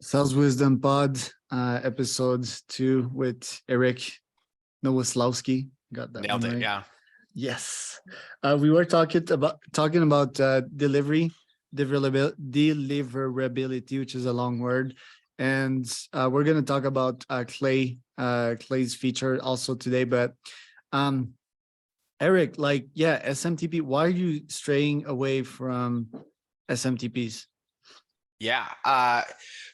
Sales Wisdom Pod, episode 2 with Eric Nowoslawski. Got that Nailed one it. right? Yeah. Yes. We were talking about deliverability, which is a long word, and we're gonna talk about Clay's feature also today. But um, Eric, SMTP. Why are you straying away from SMTPs? Yeah.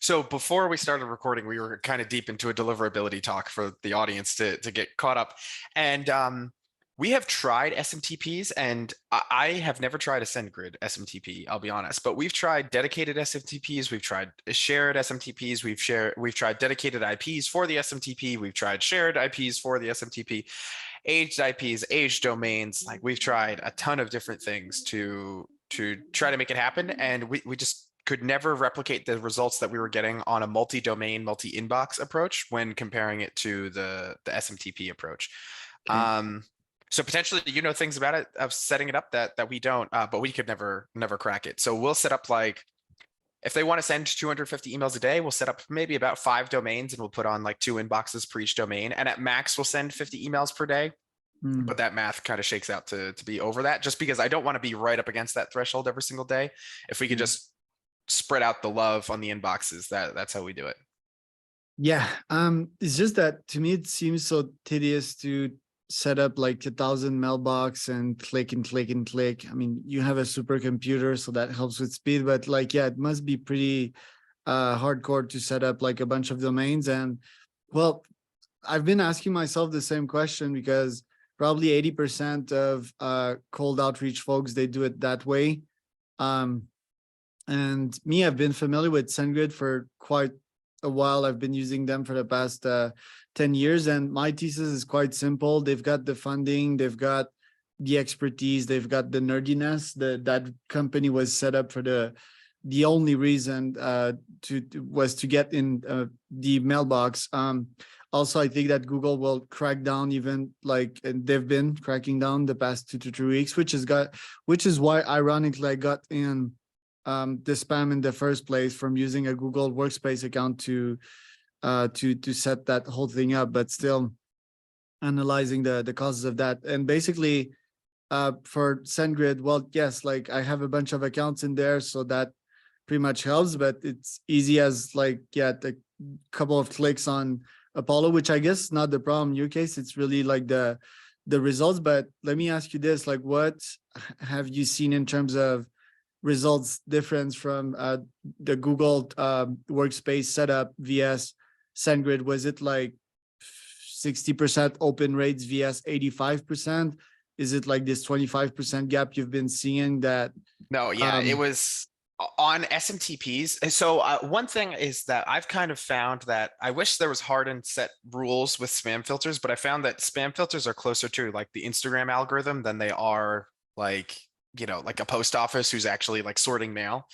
So before we started recording, we were kind of deep into a deliverability talk for the audience to get caught up. And we have tried SMTPs, and I have never tried a SendGrid SMTP, I'll be honest. But we've tried dedicated SMTPs, we've tried shared SMTPs, we've tried dedicated IPs for the SMTP, we've tried shared IPs for the SMTP, aged IPs, aged domains. Like we've tried a ton of different things to try to make it happen, and we just could never replicate the results that we were getting on a multi-domain, multi-inbox approach when comparing it to the SMTP approach. Okay. So potentially, things about it of setting it up that we don't, but we could never crack it. So we'll set up like, if they want to send 250 emails a day, we'll set up maybe about 5 domains, and we'll put on like 2 inboxes per each domain. And at max, we'll send 50 emails per day. But that math kind of shakes out to be over that, just because I don't want to be right up against that threshold every single day. If we could just spread out the love on the inboxes, that's how we do it. Yeah. It's just that to me it seems so tedious to set up like 1,000 mailbox and click and click and click. I mean, you have a supercomputer, so that helps with speed, but it must be pretty hardcore to set up like a bunch of domains. And well, I've been asking myself the same question, because probably 80% of cold outreach folks, they do it that way. And me, I've been familiar with SendGrid for quite a while. I've been using them for the past 10 years. And my thesis is quite simple. They've got the funding, they've got the expertise, they've got the nerdiness. That company was set up for the only reason was to get in the mailbox. Also, I think that Google will crack down, even and they've been cracking down the past 2 to 3 weeks, which is why ironically I got in the spam in the first place from using a Google Workspace account to set that whole thing up, but still analyzing the causes of that. And basically, for SendGrid, well, yes, like I have a bunch of accounts in there, so that pretty much helps. But it's easy as a couple of clicks on Apollo, which I guess is not the problem in your case. It's really like the results. But let me ask you this: like, what have you seen in terms of results difference from the Google Workspace setup vs SendGrid? Was it like 60% open rates vs 85%? Is it like this 25% gap you've been seeing that? No, yeah, it was on SMTPs. And so one thing is that I've kind of found that I wish there was hard and set rules with spam filters, but I found that spam filters are closer to like the Instagram algorithm than they are like a post office who's actually like sorting mail.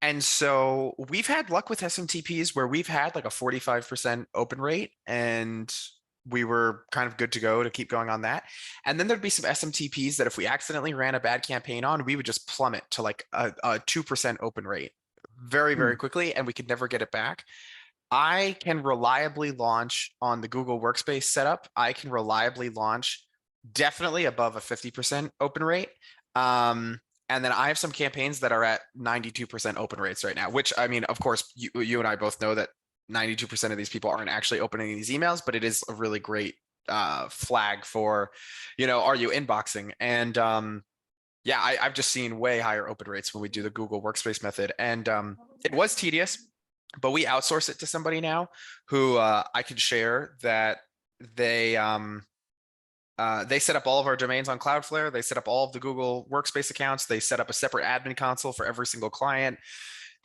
And so we've had luck with SMTPs where we've had like a 45% open rate, and we were kind of good to go to keep going on that. And then there'd be some SMTPs that if we accidentally ran a bad campaign on, we would just plummet to like a 2% open rate very, very quickly, and we could never get it back. I can reliably launch on the Google Workspace setup. I can reliably launch definitely above a 50% open rate. And then I have some campaigns that are at 92% open rates right now, which, I mean, of course, you and I both know that 92% of these people aren't actually opening these emails, but it is a really great flag for, are you inboxing? And yeah, I've just seen way higher open rates when we do the Google Workspace method. And it was tedious, but we outsource it to somebody now who I can share that they set up all of our domains on Cloudflare. They set up all of the Google Workspace accounts. They set up a separate admin console for every single client.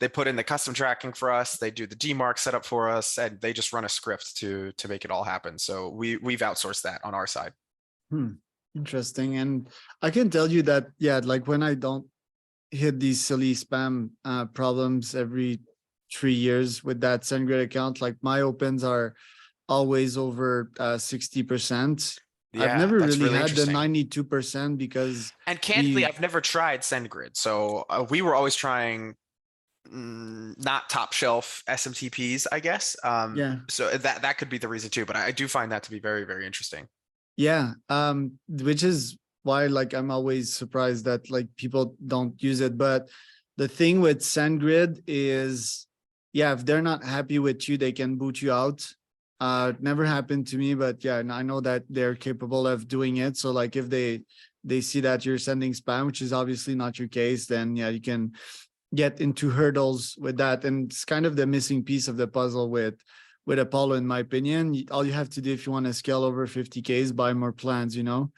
They put in the custom tracking for us. They do the DMARC setup for us, and they just run a script to make it all happen. So we've outsourced that on our side. Interesting. And I can tell you that, like when I don't hit these silly spam problems every 3 years with that SendGrid account, like my opens are always over 60%. Yeah, I've never really had the interesting. 92% because And candidly, I've never tried SendGrid. So we were always trying not top shelf SMTPs, I guess. Yeah. So that could be the reason too, but I do find that to be very, very interesting. Yeah. Which is why like I'm always surprised that like people don't use it. But the thing with SendGrid is, yeah, if they're not happy with you, they can boot you out. It never happened to me, but yeah, and I know that they're capable of doing it. So like if they see that you're sending spam, which is obviously not your case, then yeah, you can get into hurdles with that. And it's kind of the missing piece of the puzzle with Apollo, in my opinion. All you have to do if you want to scale over 50K is buy more plans, you know.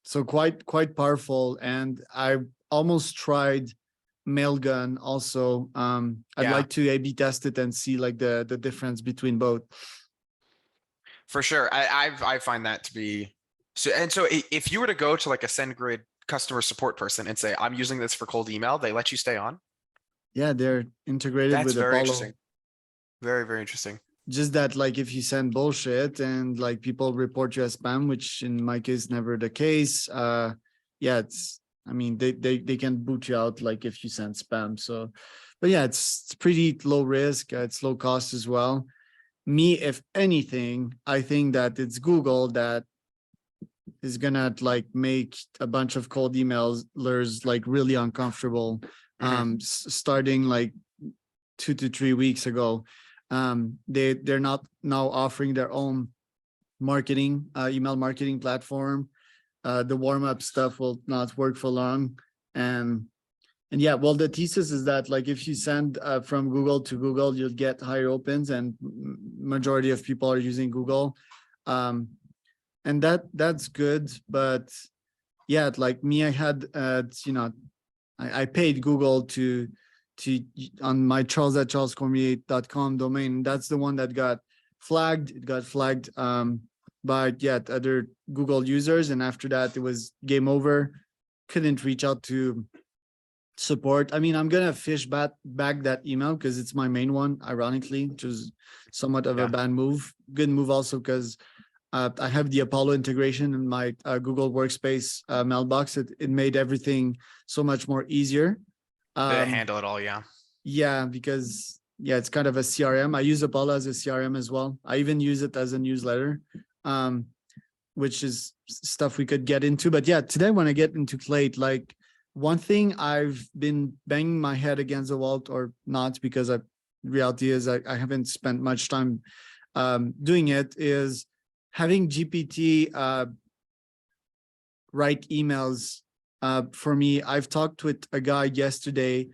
So quite powerful. And I almost tried Mailgun also. I'd Yeah, like to A/B test it and see like the difference between both. for sure. I find that to be so. And so if you were to go to like a SendGrid customer support person and say, I'm using this for cold email, they let you stay on. Yeah, they're integrated That's with very Apollo. interesting. Very, very interesting. Just that like if you send bullshit and like people report you as spam, which in my case never the case, yeah, it's, I mean, they can boot you out like if you send spam. So but yeah, it's pretty low risk, it's low cost as well. Me, if anything, I think that it's Google that is gonna like make a bunch of cold emailers like really uncomfortable, starting like 2 to 3 weeks ago. They're not now offering their own marketing, email marketing platform. The warm-up stuff will not work for long. And yeah, well, the thesis is that like if you send from Google to Google, you'll get higher opens, and majority of people are using Google. Um, and that's good, but yeah, like me, I had you know, I paid Google to on my charles@charlescormier.com domain. That's the one that got flagged. It got flagged by yet other Google users, and after that it was game over. Couldn't reach out to support. I mean, I'm gonna fish back that email because it's my main one, ironically, which is somewhat of a Yeah. bad move. Good move also because I have the Apollo integration in my Google Workspace mailbox. It made everything so much more easier. They Um, handle it all. Yeah. yeah, because yeah, it's kind of a CRM. I use Apollo as a CRM as well. I even use it as a newsletter, um, which is stuff we could get into. But yeah, today when I get into Clade, like one thing I've been banging my head against the wall, or not, because reality is I haven't spent much time doing it, is having GPT write emails for me. I've talked with a guy yesterday.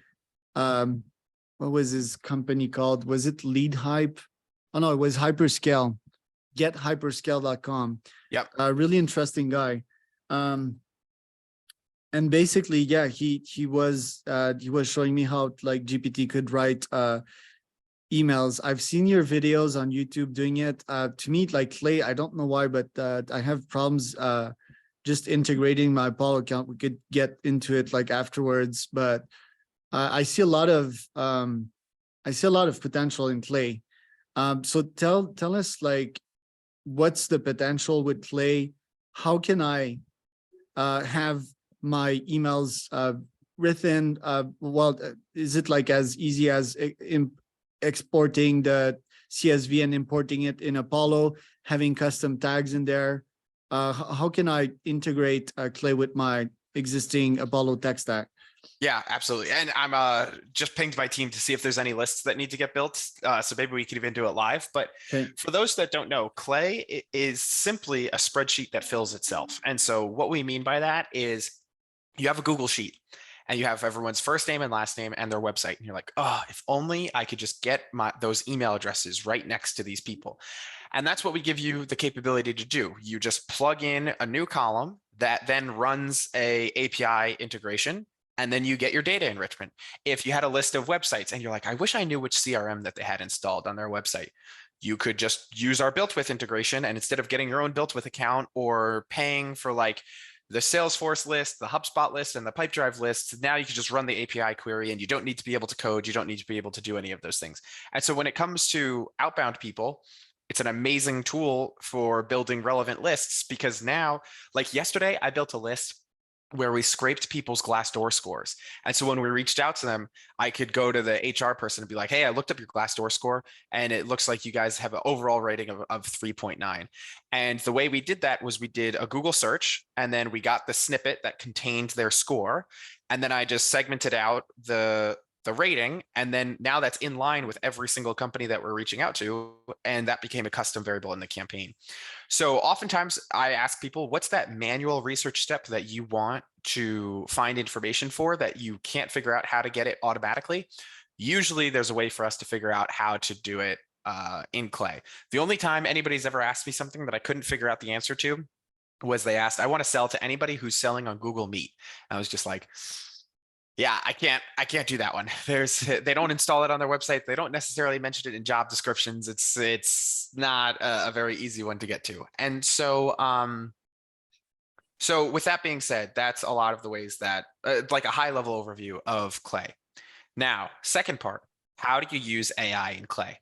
What was his company called? Was it Lead Hype? Oh no, it was Hyperscale. GetHyperscale.com. Yep. Really interesting guy. And basically, yeah, he was showing me how like GPT could write emails. I've seen your videos on YouTube doing it. To me, like Clay, I don't know why, but I have problems just integrating my Apollo account. We could get into it like afterwards, but I see a lot of potential in Clay. So tell us like what's the potential with Clay? How can I have my emails written? Well, is it like as easy as exporting the CSV and importing it in Apollo, having custom tags in there? How can I integrate Clay with my existing Apollo tech stack? Yeah, absolutely. And I'm just pinged my team to see if there's any lists that need to get built. So maybe we could even do it live. But Okay. for those that don't know, Clay is simply a spreadsheet that fills itself. And so what we mean by that is you have a Google sheet and you have everyone's first name and last name and their website. And you're like, oh, if only I could just get those email addresses right next to these people. And that's what we give you the capability to do. You just plug in a new column that then runs a API integration, and then you get your data enrichment. If you had a list of websites and you're like, I wish I knew which CRM that they had installed on their website, you could just use our built with integration. And instead of getting your own built with account or paying for like the Salesforce list, the HubSpot list, and the Pipedrive list, now you can just run the API query and you don't need to be able to code. You don't need to be able to do any of those things. And so when it comes to outbound people, it's an amazing tool for building relevant lists, because now, like yesterday, I built a list where we scraped people's Glassdoor scores. And so when we reached out to them, I could go to the HR person and be like, hey, I looked up your Glassdoor score and it looks like you guys have an overall rating of 3.9. And the way we did that was we did a Google search and then we got the snippet that contained their score. And then I just segmented out the rating, and then now that's in line with every single company that we're reaching out to, and that became a custom variable in the campaign. So oftentimes I ask people, what's that manual research step that you want to find information for that you can't figure out how to get it automatically? Usually there's a way for us to figure out how to do it in Clay. The only time anybody's ever asked me something that I couldn't figure out the answer to was they asked, I want to sell to anybody who's selling on Google Meet. I was just like, yeah, I can't do that one. They don't install it on their website. They don't necessarily mention it in job descriptions. It's not a very easy one to get to. And so, so with that being said, that's a lot of the ways that, like a high level overview of Clay. Now, second part, how do you use AI in Clay?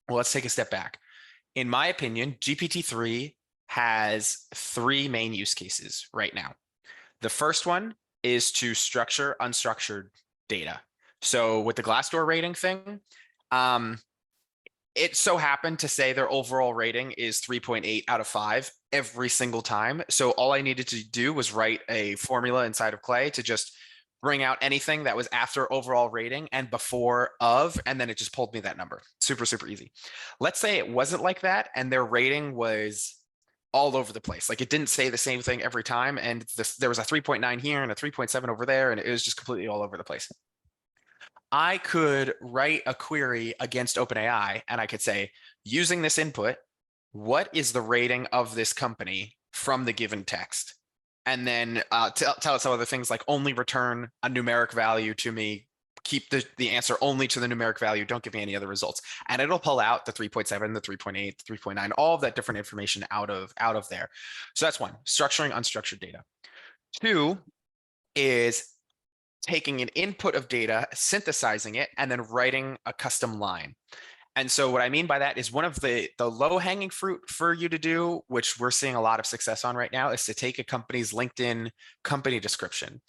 Well, let's take a step back. In my opinion, GPT-3 has three main use cases right now. The first one is to structure unstructured data. So with the Glassdoor rating thing, it so happened to say their overall rating is 3.8 out of 5 every single time. So all I needed to do was write a formula inside of Clay to just bring out anything that was after overall rating and before of, and then it just pulled me that number. Super, super easy. Let's say it wasn't like that and their rating was all over the place. Like it didn't say the same thing every time. And there was a 3.9 here and a 3.7 over there, and it was just completely all over the place. I could write a query against OpenAI and I could say, using this input, what is the rating of this company from the given text? And then tell it some other things like only return a numeric value to me, keep the answer only to the numeric value, don't give me any other results. And it'll pull out the 3.7, the 3.8, the 3.9, all of that different information out of there. So that's one, structuring unstructured data. Two is taking an input of data, synthesizing it, and then writing a custom line. And so what I mean by that is one of the low-hanging fruit for you to do, which we're seeing a lot of success on right now, is to take a company's LinkedIn company description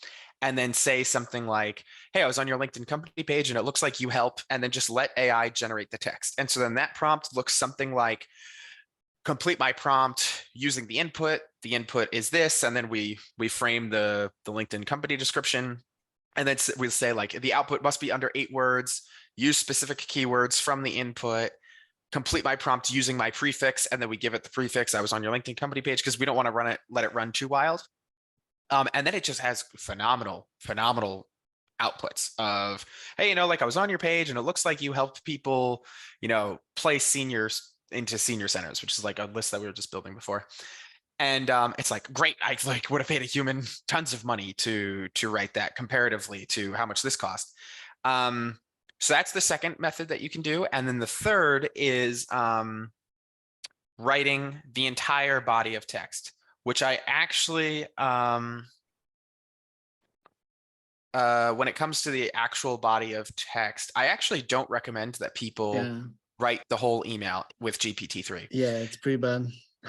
and then say something like, hey, I was on your LinkedIn company page and it looks like you help, and then just let AI generate the text. And so then that prompt looks something like, complete my prompt using the input. The input is this, and then we frame the LinkedIn company description. And then we'll say like the output must be under 8 words, use specific keywords from the input, complete my prompt using my prefix, and then we give it the prefix, I was on your LinkedIn company page, because we don't want to let it run too wild. And then it just has phenomenal outputs of, hey, like I was on your page and it looks like you helped people, place seniors into senior centers, which is like a list that we were just building before. And it's like, great, I would have paid a human tons of money to write that comparatively to how much this cost. So that's the second method that you can do. And then the third is writing the entire body of text, which I actually, when it comes to the actual body of text, I actually don't recommend that people write the whole email with GPT-3. Yeah, it's pretty bad.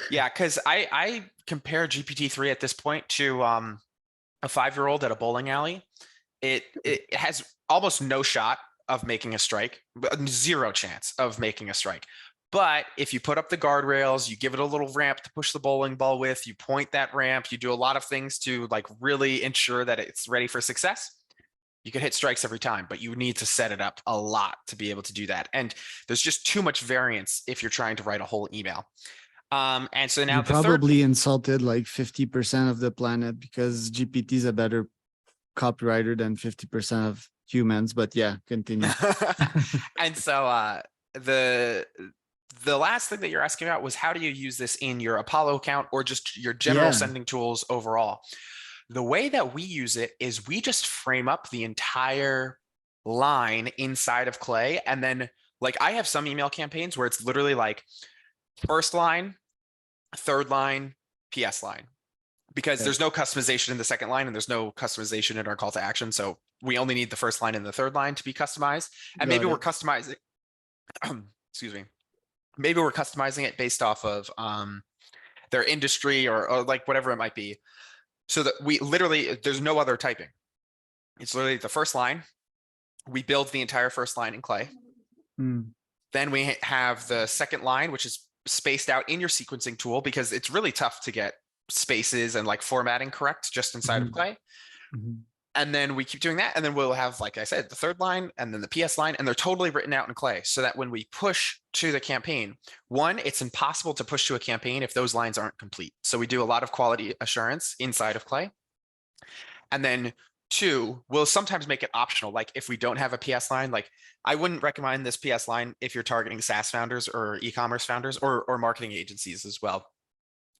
Yeah, because I compare GPT-3 at this point to a 5-year-old at a bowling alley. It has almost no shot of making a strike, 0 chance of making a strike. But if you put up the guardrails, you give it a little ramp to push the bowling ball with, you point that ramp, you do a lot of things to like really ensure that it's ready for success, you can hit strikes every time, but you need to set it up a lot to be able to do that. And there's just too much variance if you're trying to write a whole email. And so now you probably insulted like 50% of the planet, because GPT is a better copywriter than 50% of humans. But yeah, continue. And so the last thing that you're asking about was, how do you use this in your Apollo account or just your general sending tools overall? The way that we use it is we just frame up the entire line inside of Clay. And then like I have some email campaigns where it's literally like first line, third line, PS line, because there's no customization in the second line and there's no customization in our call to action. So we only need the first line and the third line to be customized. And maybe we're customizing, excuse me, maybe we're customizing it based off of their industry or like whatever it might be. So that we literally, there's no other typing. It's literally the first line. We build the entire first line in Clay. Mm. Then we have the second line, which is spaced out in your sequencing tool because it's really tough to get spaces and like formatting correct just inside of Clay. And then we keep doing that. And then we'll have, like I said, the third line and then the PS line, and they're totally written out in Clay so that when we push to the campaign, one, it's impossible to push to a campaign if those lines aren't complete. So we do a lot of quality assurance inside of Clay. And then two, we'll sometimes make it optional. Like if we don't have a PS line, like I wouldn't recommend this PS line if you're targeting SaaS founders or e-commerce founders or marketing agencies as well.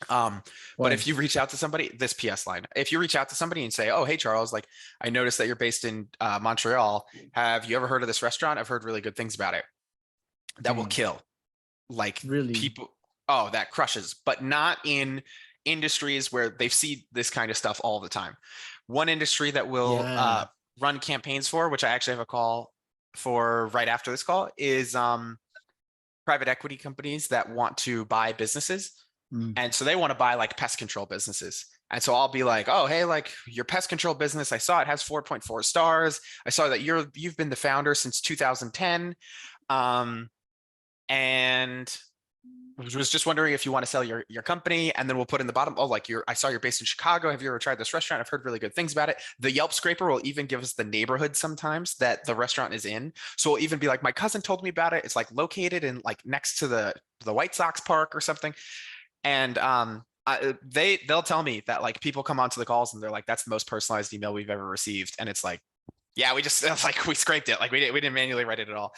But if you reach out to somebody, this PS line, if you reach out to somebody and say, oh, hey, Charles, like I noticed that you're based in Montreal. Have you ever heard of this restaurant? I've heard really good things about it. That will kill. Like Really? people. Oh, that crushes, but not in industries where they see this kind of stuff all the time. One industry that will run campaigns for, which I actually have a call for right after this call, is private equity companies that want to buy businesses. And so they want to buy like pest control businesses. And so I'll be like, oh, hey, like your pest control business, I saw it has 4.4 stars. I saw that you've been the founder since 2010. And was just wondering if you want to sell your company. And then we'll put in the bottom, oh, like I saw you're based in Chicago. Have you ever tried this restaurant? I've heard really good things about it. The Yelp scraper will even give us the neighborhood sometimes that the restaurant is in. So we'll even be like, my cousin told me about it. It's like located in like next to the White Sox park or something. And they'll tell me that like people come onto the calls and they're like, that's the most personalized email we've ever received. And it's like, yeah, it's like we scraped it. Like we didn't manually write it at all.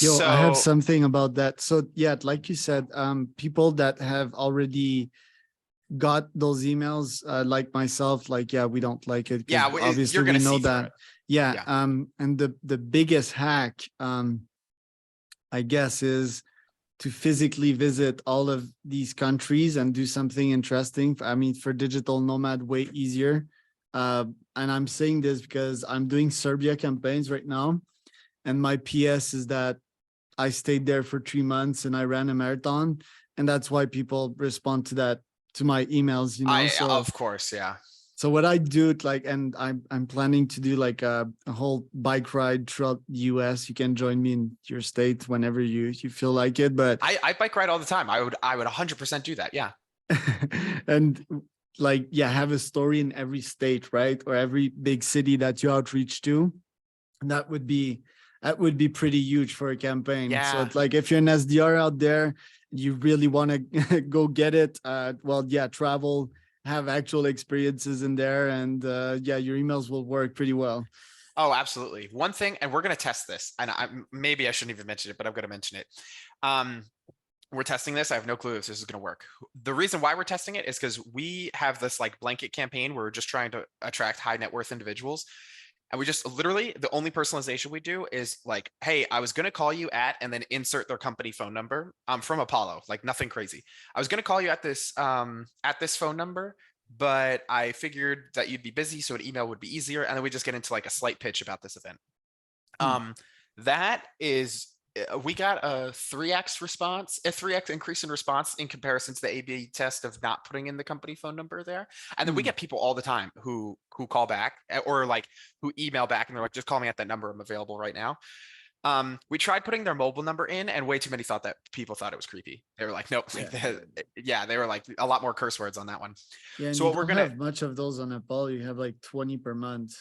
Yo, I have something about that. So yeah, like you said, people that have already got those emails, like myself, like, yeah, we don't like it. Yeah, obviously you're gonna we know see that. Yeah. And the biggest hack, I guess, is to physically visit all of these countries and do something interesting. I mean, for digital nomad, way easier. And I'm saying this because I'm doing Serbia campaigns right now. And my PS is that I stayed there for 3 months and I ran a marathon. And that's why people respond to that, to my emails, you know? So, of course, yeah. So what I do, like, and I'm planning to do like a whole bike ride throughout the US. You can join me in your state whenever you feel like it. But I bike ride all the time. I would 100% do that. Yeah. And like, yeah, have a story in every state, right? Or every big city that you outreach to. And that would be pretty huge for a campaign. Yeah. So it's like if you're an SDR out there, you really want to go get it. Well, yeah, travel, have actual experiences in there, and yeah, your emails will work pretty well. Oh, absolutely. One thing, and we're going to test this, and maybe I shouldn't even mention it, but I'm going to mention it. We're testing this. I have no clue if this is going to work. The reason why we're testing it is because we have this like blanket campaign where we're just trying to attract high net worth individuals. And we just literally, the only personalization we do is like, hey, I was going to call you at, and then insert their company phone number. From Apollo, like nothing crazy. I was going to call you at this phone number, but I figured that you'd be busy, so an email would be easier. And then we just get into like a slight pitch about this event. That is, we got a 3x response, a 3x increase in response in comparison to the A/B test of not putting in the company phone number there. And then we get people all the time who call back or like who email back and they're like, just call me at that number. I'm available right now. We tried putting their mobile number in, and way too many people thought it was creepy. They were like, nope. Yeah, they were like a lot more curse words on that one. Yeah, so what we're gonna have much of those on Apple. You have like 20 per month.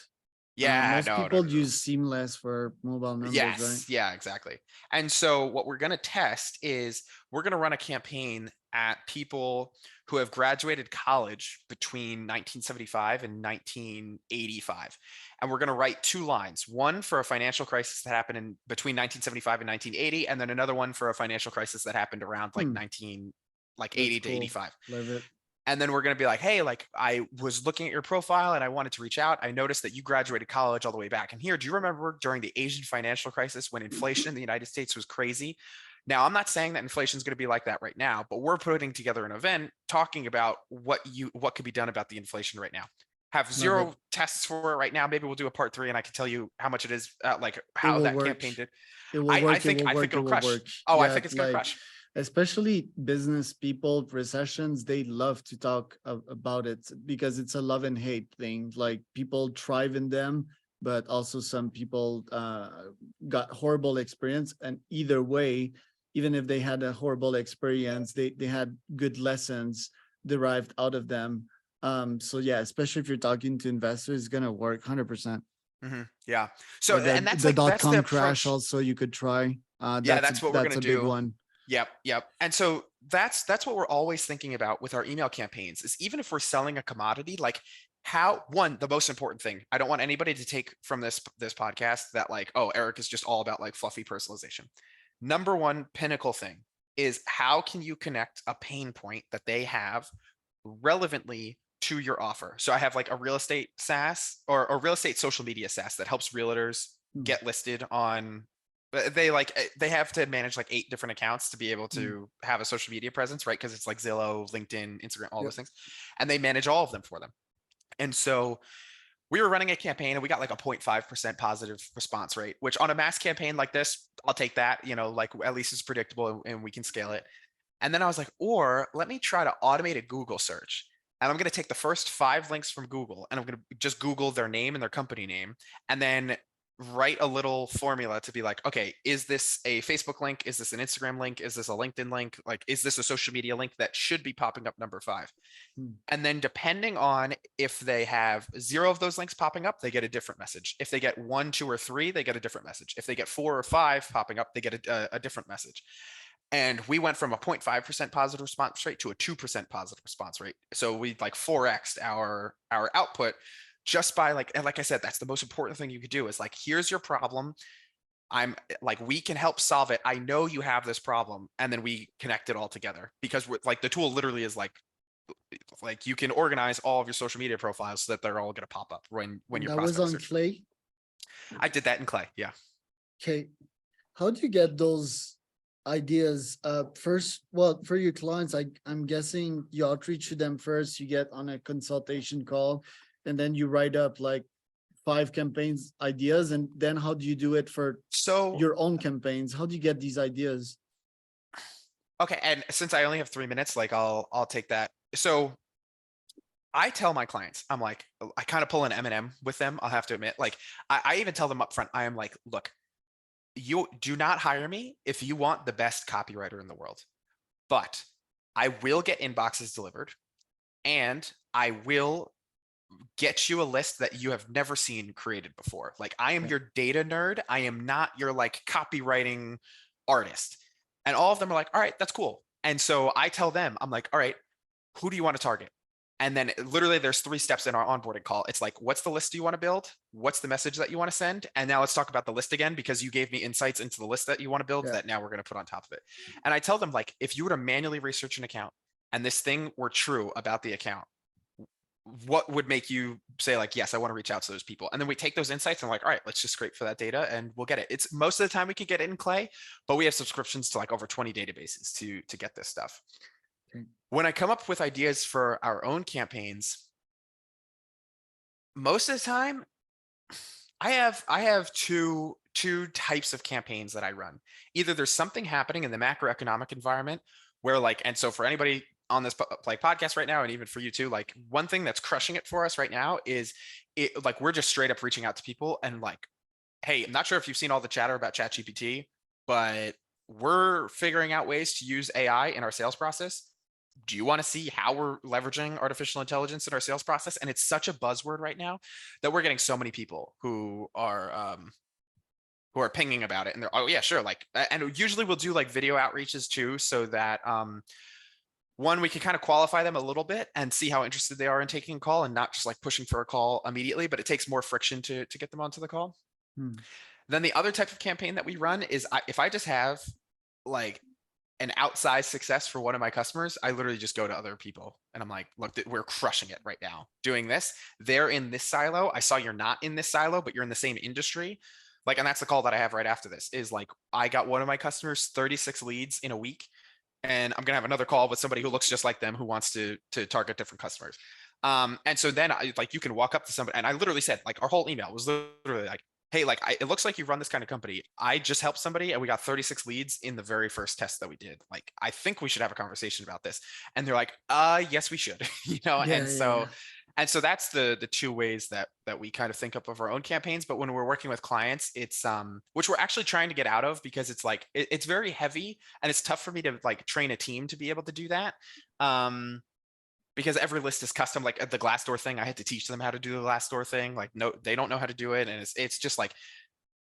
Yeah, most people use Seamless for mobile numbers, right? Yeah, exactly. And so what we're going to test is we're going to run a campaign at people who have graduated college between 1975 and 1985. And we're going to write 2 lines, one for a financial crisis that happened in between 1975 and 1980, and then another one for a financial crisis that happened around like 80 to 85. Love it. And then we're going to be like, hey, like I was looking at your profile and I wanted to reach out. I noticed that you graduated college all the way back. And here, do you remember during the Asian financial crisis when inflation in the United States was crazy? Now, I'm not saying that inflation is going to be like that right now, but we're putting together an event talking about what could be done about the inflation right now. Have 0 tests for it right now. Maybe we'll do a part 3 and I can tell you how much it is, like how that campaign did. It will work. I think it'll crush. Work. Oh, yeah, I think it's going to crush. especially business people, recessions, they love to talk about it because it's a love and hate thing. Like people thrive in them, but also some people got horrible experience. And either way, even if they had a horrible experience, they had good lessons derived out of them. So yeah, especially if you're talking to investors, it's gonna work 100%. Yeah. So, Or the and that's the like, dot that's the com crash approach. also you could try. Yeah, that's what we're That's gonna a big do. one. Yep, yep. And so that's what we're always thinking about with our email campaigns is even if we're selling a commodity, like how one, the most important thing, I don't want anybody to take from this podcast that like, oh, Eric is just all about like fluffy personalization. Number one pinnacle thing is how can you connect a pain point that they have relevantly to your offer. So I have like a real estate SaaS or real estate social media SaaS that helps realtors Hmm. get listed on. They have to manage like 8 different accounts to be able Hmm. to have a social media presence, right? Because it's like Zillow, LinkedIn, Instagram, all Yep. those things, and they manage all of them for them. And so we were running a campaign and we got like a 0.5% positive response rate, which on a mass campaign like this, I'll take that, like at least it's predictable and we can scale it. And then I was like, or let me try to automate a Google search. And I'm going to take the first 5 links from Google and I'm going to just Google their name and their company name and then write a little formula to be like, okay, is this a Facebook link? Is this an Instagram link? Is this a LinkedIn link? Like, is this a social media link that should be popping up number 5? Hmm. And then depending on if they have 0 of those links popping up, they get a different message. If they get 1, 2, or 3, they get a different message. If they get 4 or 5 popping up, they get a different message. And we went from a 0.5% positive response rate to a 2% positive response rate. So we like 4x'd our output just by like, and like I said, that's the most important thing you could do is like, here's your problem. I'm like, we can help solve it. I know you have this problem. And then we connect it all together because we're like, the tool literally is like you can organize all of your social media profiles so that they're all going to pop up when And your that was prospects on search. Clay. I did that in Clay. Yeah. Okay. How do you get those ideas? First, well, for your clients, I'm guessing you outreach to them first, you get on a consultation call, and then you write up like 5 campaigns ideas. And then how do you do it for So, your own campaigns? How do you get these ideas? okay. And since I only have 3 minutes, like I'll take that. So I tell my clients, I'm like, I kind of pull an Eminem with them. I'll have to admit, like, I even tell them up front, I am like, look, you do not hire me if you want the best copywriter in the world, but I will get inboxes delivered and I will get you a list that you have never seen created before. Like, I am Yeah. your data nerd. I am not your like copywriting artist. And all of them are like, all right, that's cool. And so I tell them, I'm like, all right, who do you want to target? And then literally there's 3 steps in our onboarding call. It's like, what's the list you want to build? What's the message that you want to send? And now let's talk about the list again, because you gave me insights into the list that you want to build Yeah. that now we're going to put on top of it. And I tell them, like, if you were to manually research an account and this thing were true about the account, what would make you say like, yes, I want to reach out to those people? And then we take those insights and like, all right, let's just scrape for that data and we'll get it. It's most of the time we can get it in Clay, but we have subscriptions to like over 20 databases to get this stuff. Okay. When I come up with ideas for our own campaigns, most of the time I have two types of campaigns that I run. Either there's something happening in the macroeconomic environment where like, and so for anybody on this like podcast right now, and even for you too, like one thing that's crushing it for us right now is it like we're just straight up reaching out to people and like, hey, I'm not sure if you've seen all the chatter about ChatGPT, but we're figuring out ways to use AI in our sales process. Do you want to see how we're leveraging artificial intelligence in our sales process? And it's such a buzzword right now that we're getting so many people who are pinging about it, and they're, oh yeah, sure, like, and usually we'll do like video outreaches too, so that one, we can kind of qualify them a little bit and see how interested they are in taking a call, and not just like pushing for a call immediately, but it takes more friction to get them onto the call. Hmm. Then the other type of campaign that we run is if I just have like an outsized success for one of my customers, I literally just go to other people and I'm like, look, we're crushing it right now doing this. They're in this silo. I saw you're not in this silo, but you're in the same industry. Like, and that's the call that I have right after this is like, I got one of my customers 36 leads in a week, and I'm going to have another call with somebody who looks just like them, who wants to target different customers. And so then like you can walk up to somebody, and I literally said like, our whole email was literally like, hey, like, it looks like you run this kind of company. I just helped somebody and we got 36 leads in the very first test that we did. Like, I think we should have a conversation about this. And they're like, yes, we should, Yeah, yeah, yeah. and so that's the two ways that we kind of think up of our own campaigns. But when we're working with clients, it's which we're actually trying to get out of, because it's like it's very heavy and it's tough for me to like train a team to be able to do that. Because every list is custom. Like the Glassdoor thing, I had to teach them how to do the Glassdoor thing. Like, no, they don't know how to do it. And it's just like,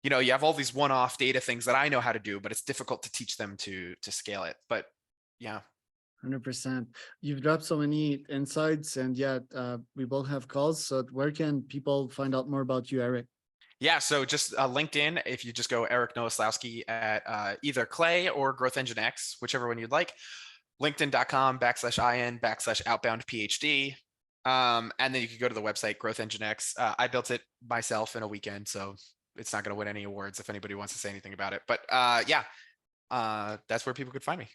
you have all these one-off data things that I know how to do, but it's difficult to teach them to scale it. But yeah. 100%. You've dropped so many insights, and yeah, we both have calls. So where can people find out more about you, Eric? Yeah, so just LinkedIn, if you just go Eric Nowoslawski at either Clay or Growth Engine X, whichever one you'd like. LinkedIn.com/in/outbound PhD. And then you can go to the website, Growth Engine X. I built it myself in a weekend, so it's not going to win any awards if anybody wants to say anything about it. But yeah, that's where people could find me.